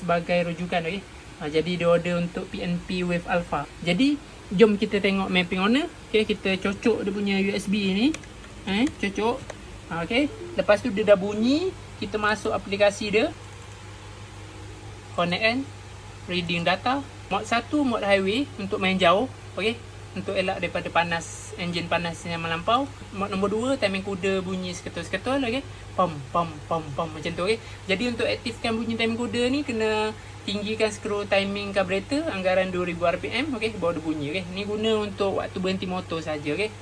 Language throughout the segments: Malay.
sebagai rujukan. Okay? Jadi dia order untuk PNP Wave Alpha. Jadi jom kita tengok mapping owner. Okay, kita cocok dia punya USB ni. Cocok. Okay. Lepas tu dia dah bunyi, kita masuk aplikasi dia. Connect kan. Reading data. Mod 1 mod highway untuk main jauh. Okay. Untuk elak daripada panas, enjin panas yang melampau. Mod nombor 2, timing kuda bunyi seketul-seketul. Okay. Pam macam tu. Okay. Jadi untuk aktifkan bunyi timing kuda ni, kena tinggikan skru timing carburetor anggaran 2000 rpm. Okay. Baru dia bunyi. Okay. Ni guna untuk waktu berhenti motor saja. Okay.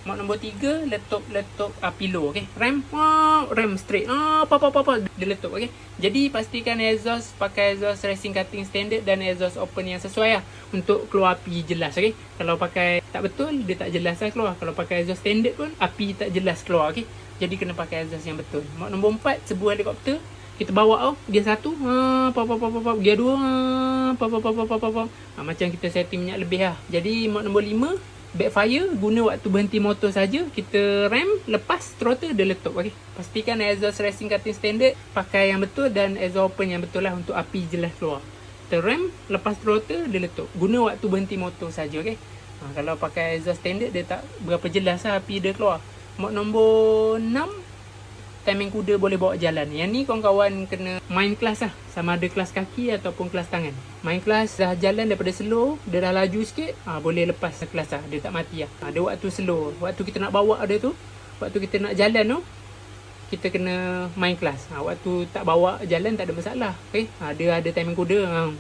Mod nombor 3, letup pillow. Okay. Rem straight. Dia letup. Okay. Jadi pastikan exhaust pakai exhaust racing cutting standard dan exhaust open yang sesuai lah, untuk keluar api jelas. Okay. Kalau pakai tak betul, dia tak jelas lah keluar. Kalau pakai exhaust standard pun api tak jelas keluar. Okay. Jadi kena pakai exhaust yang betul. Mod nombor 4, sebuah helikopter. Kita bawa gear 1, gear 2, macam kita setting minyak lebih lah. Jadi mod nombor 5, backfire, guna waktu berhenti motor saja. Kita rem, lepas throttle, dia letup. Okay. Pastikan exhaust racing cutting standard pakai yang betul dan exhaust open yang betul lah, untuk api jelas keluar. Kita rem, lepas throttle, dia letup. Guna waktu berhenti motor saja. Okay. Kalau pakai exhaust standard, dia tak berapa jelas lah api dia keluar. Mod nombor 6, timing kuda boleh bawa jalan. Yang ni kawan-kawan kena main kelas lah, sama ada kelas kaki ataupun kelas tangan. Main kelas dah jalan daripada slow, dia dah laju sikit, boleh lepas kelas lah, dia tak mati lah. Dia waktu slow, waktu kita nak bawa dia tu, waktu kita nak jalan tu, kita kena main kelas. Waktu tak bawa jalan tak ada masalah. Okay? Dia ada timing kuda,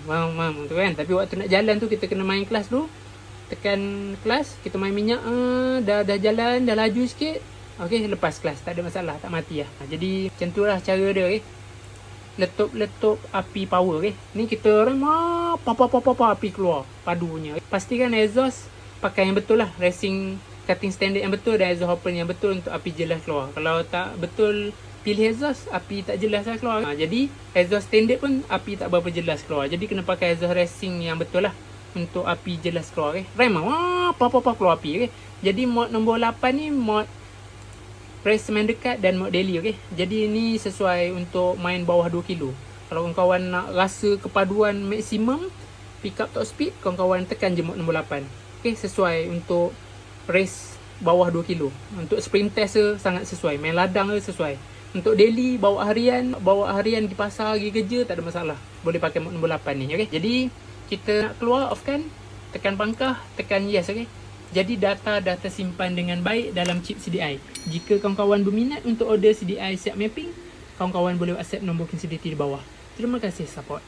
tu kan. Tapi waktu nak jalan tu, kita kena main kelas dulu. Tekan kelas, kita main minyak, dah jalan, dah laju sikit. Okay, lepas kelas, tak ada masalah, tak mati lah. Jadi macam tu lah cara dia. Okay. Letup api power. Okay. Ni kita rem, api keluar padunya. Okay. Pastikan exhaust pakai yang betul lah, racing cutting standard yang betul dan exhaust open yang betul, untuk api jelas keluar. Kalau tak betul pilih exhaust, api tak jelas lah keluar. Jadi exhaust standard pun api tak berapa jelas keluar. Jadi kena pakai exhaust racing yang betul lah, untuk api jelas keluar. Okay. Rem, keluar api. Okay. Jadi mod nombor 8 ni mod race main dekat dan mod daily. Okay. Jadi ni sesuai untuk main bawah 2 kilo. Kalau kawan-kawan nak rasa kepaduan maksimum pick up top speed, kawan-kawan tekan je mod nombor 8. Okay. Sesuai untuk race bawah 2 kilo. Untuk sprint test sangat sesuai. Main ladang sesuai. Untuk daily, bawa harian di pasar, pergi kerja, tak ada masalah. Boleh pakai mod nombor 8 ni. Okay. Jadi kita nak keluar, off kan, tekan pangkah, tekan yes. Okay. Jadi data dah tersimpan dengan baik dalam chip CDI. Jika kawan-kawan berminat untuk order CDI siap mapping, kawan-kawan boleh WhatsApp nombor konsultasi di bawah. Terima kasih support.